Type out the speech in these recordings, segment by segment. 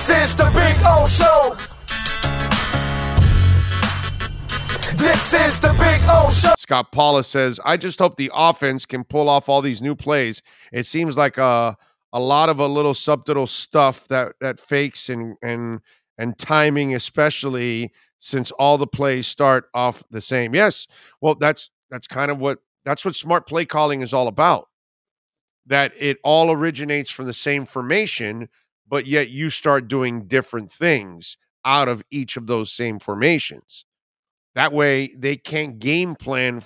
This is the Big O Show. This is the Big O Show. Scott Paula says, I just hope the offense can pull off all these new plays. It seems like a lot of a little subtle stuff that fakes and timing, especially since all the plays start off the same. Yes, well, that's kind of what smart play calling is all about. That it all originates from the same formation, but yet you start doing different things out of each of those same formations. That way they can't game plan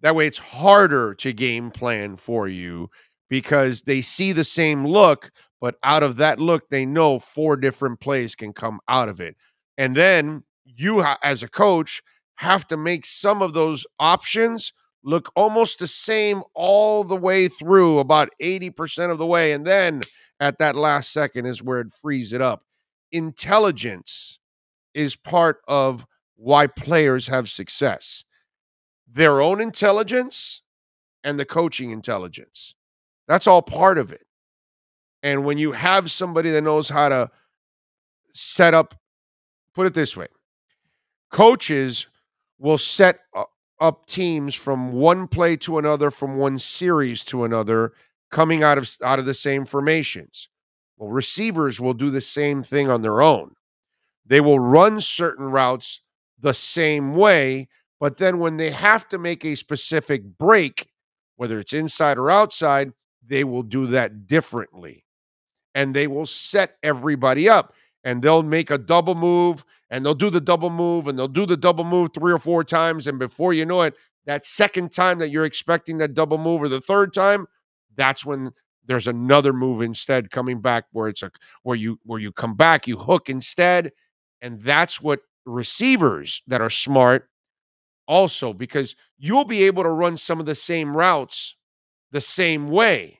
that way it's harder to game plan for you because they see the same look, but out of that look, they know 4 different plays can come out of it. And then you, as a coach, have to make some of those options look almost the same all the way through, about 80% of the way. And then at that last second is where it frees it up. Intelligence is part of why players have success. Their own intelligence and the coaching intelligence. That's all part of it. And when you have somebody that knows how to set up, put it this way, coaches will set up teams from one play to another, from one series to another, coming out of the same formations. Well, receivers will do the same thing on their own. They will run certain routes the same way, but then when they have to make a specific break, whether it's inside or outside, they will do that differently. And they will set everybody up. And they'll make a double move, and they'll do the double move, and they'll do the double move 3 or 4 times. And before you know it, that second time that you're expecting that double move, or the third time, that's when there's another move instead coming back where you come back, you hook instead. And that's what receivers that are smart also, because you'll be able to run some of the same routes the same way.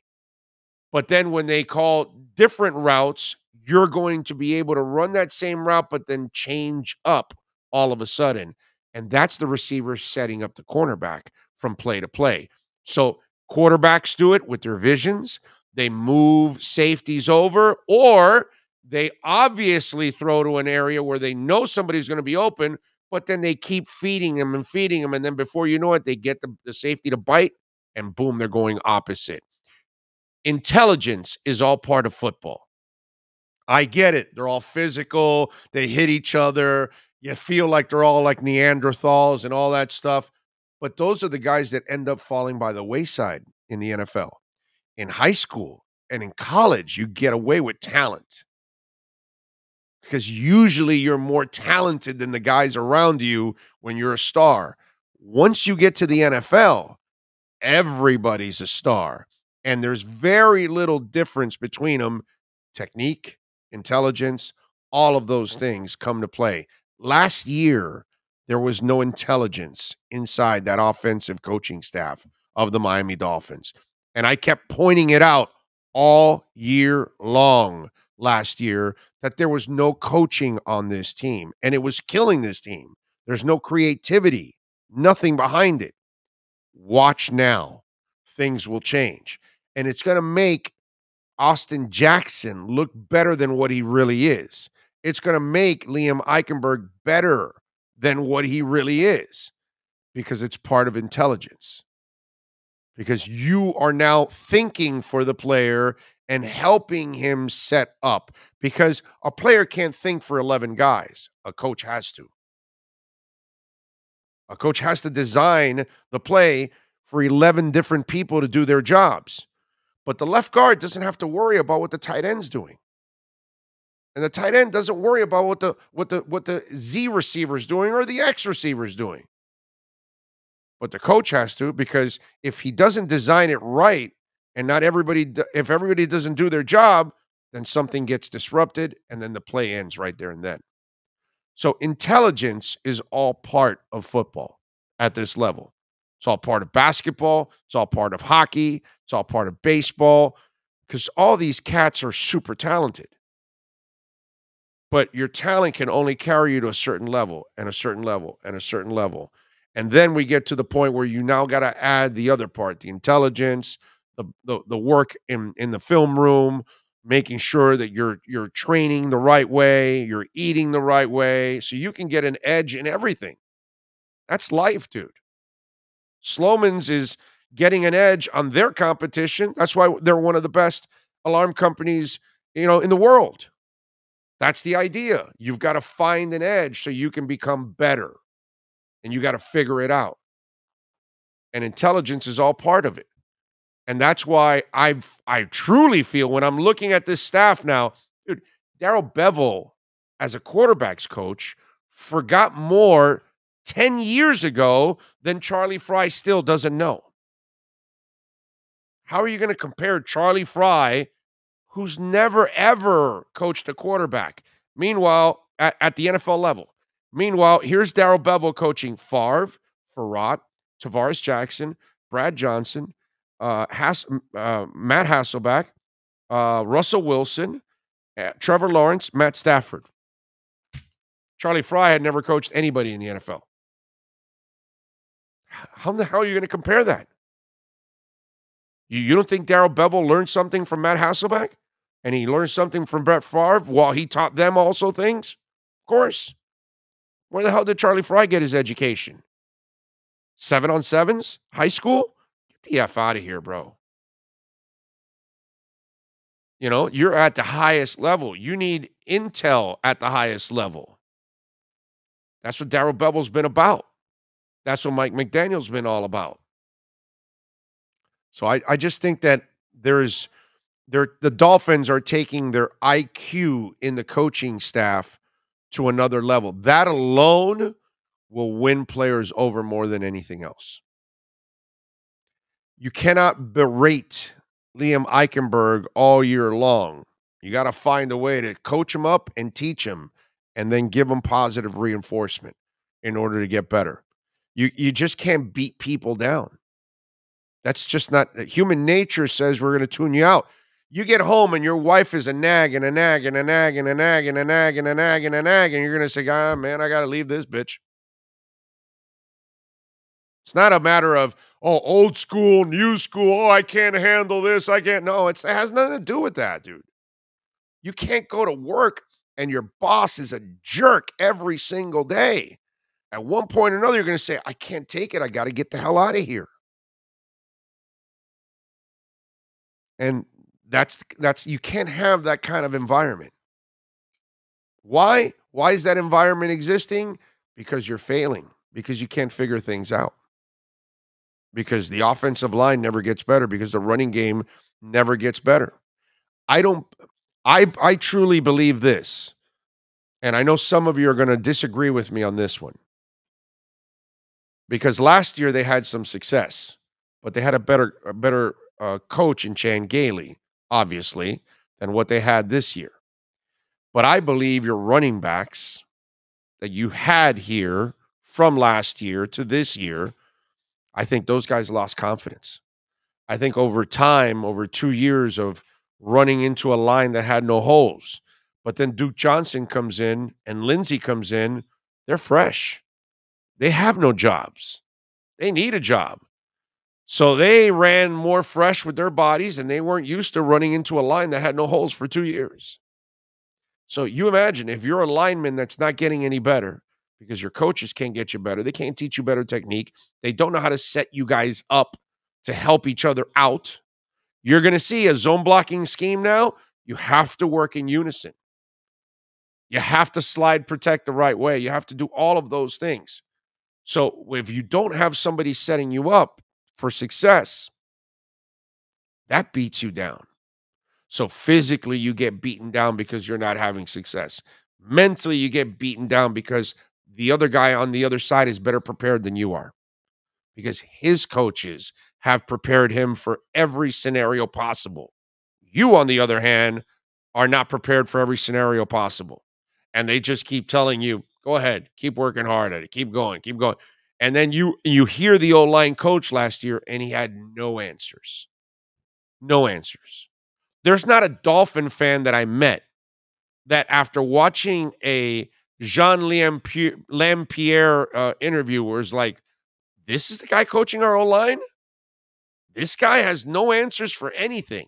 But then when they call different routes, you're going to be able to run that same route, but then change up all of a sudden. And that's the receiver setting up the cornerback from play to play. So quarterbacks do it with their visions. They move safeties over, or they obviously throw to an area where they know somebody's going to be open, but then they keep feeding them. And then before you know it, they get the safety to bite, and boom, they're going opposite. Intelligence is all part of football. I get it. They're all physical. They hit each other. You feel like they're all like Neanderthals and all that stuff. But those are the guys that end up falling by the wayside in the NFL. In high school and in college, you get away with talent, because usually you're more talented than the guys around you when you're a star. Once you get to the NFL, everybody's a star. And there's very little difference between them. Technique, intelligence, all of those things come to play. Last year, there was no intelligence inside that offensive coaching staff of the Miami Dolphins. And I kept pointing it out all year long last year that there was no coaching on this team, and it was killing this team. There's no creativity, nothing behind it. Watch now. Things will change. And it's going to make Austin Jackson look better than what he really is. It's going to make Liam Eichenberg better than what he really is, because it's part of intelligence. Because you are now thinking for the player and helping him set up. Because a player can't think for 11 guys. A coach has to. A coach has to design the play for 11 different people to do their jobs. But the left guard doesn't have to worry about what the tight end's doing. And the tight end doesn't worry about what the Z receiver's doing or the X receiver's doing. But the coach has to, because if he doesn't design it right, and if everybody doesn't do their job, then something gets disrupted, and then the play ends right there and then. So intelligence is all part of football at this level. It's all part of basketball. It's all part of hockey. It's all part of baseball, because all these cats are super talented. But your talent can only carry you to a certain level and a certain level and a certain level. And then we get to the point where you now got to add the other part, the intelligence, the work in the film room, making sure that you're training the right way, you're eating the right way, so you can get an edge in everything. That's life, dude. Slomin's is getting an edge on their competition. That's why they're one of the best alarm companies, in the world. That's the idea. You've got to find an edge so you can become better, and you got to figure it out. And intelligence is all part of it. And that's why I truly feel when I'm looking at this staff now, dude, Darrell Bevell as a quarterback's coach forgot more 10 years ago than Charlie Fry still doesn't know. How are you going to compare Charlie Fry, who's never, ever coached a quarterback? Meanwhile, at the NFL level. Meanwhile, here's Darrell Bevell coaching Favre, Farrat, Tavares Jackson, Brad Johnson, Matt Hasselbeck, Russell Wilson, Trevor Lawrence, Matt Stafford. Charlie Fry had never coached anybody in the NFL. How the hell are you going to compare that? You don't think Darrell Bevell learned something from Matt Hasselbeck? And he learned something from Brett Favre while he taught them also things? Of course. Where the hell did Charlie Fry get his education? 7-on-7s? High school? Get the F out of here, bro. You're at the highest level. You need intel at the highest level. That's what Darrell Bevell's been about. That's what Mike McDaniel's been all about. So I just think that the Dolphins are taking their IQ in the coaching staff to another level. That alone will win players over more than anything else. You cannot berate Liam Eichenberg all year long. You got to find a way to coach him up and teach him and then give him positive reinforcement in order to get better. You just can't beat people down. That's just not human nature. Says we're going to tune you out. You get home and your wife is a nag and a nag and a nag and a nag and a nag and a nag and a nag, and you're going to say, man, I got to leave this bitch. It's not a matter of, old school, new school. I can't handle this. I can't. No, it has nothing to do with that, dude. You can't go to work and your boss is a jerk every single day. At one point or another, you're going to say, I can't take it. I got to get the hell out of here. And that's you can't have that kind of environment. Why? Why is that environment existing? Because you're failing. Because you can't figure things out. Because the offensive line never gets better. Because the running game never gets better. I truly believe this. And I know some of you are going to disagree with me on this one. Because last year they had some success. But they had a better coach in Chan Gailey, obviously, than what they had this year. But I believe your running backs that you had here from last year to this year, I think those guys lost confidence. I think over time, over 2 years of running into a line that had no holes, but then Duke Johnson comes in and Lindsey comes in, they're fresh. They have no jobs. They need a job. So they ran more fresh with their bodies, and they weren't used to running into a line that had no holes for 2 years. So you imagine if you're a lineman that's not getting any better because your coaches can't get you better. They can't teach you better technique. They don't know how to set you guys up to help each other out. You're going to see a zone blocking scheme now. You have to work in unison. You have to slide protect the right way. You have to do all of those things. So if you don't have somebody setting you up for success, that beats you down. So physically, you get beaten down because you're not having success. Mentally, you get beaten down because the other guy on the other side is better prepared than you are. Because his coaches have prepared him for every scenario possible. You, on the other hand, are not prepared for every scenario possible. And they just keep telling you, go ahead, keep working hard at it, keep going, keep going. And then you hear the O-line coach last year, and he had no answers. No answers. There's not a Dolphin fan that I met that after watching a Jean Lampierre interview was like, this is the guy coaching our O-line? This guy has no answers for anything.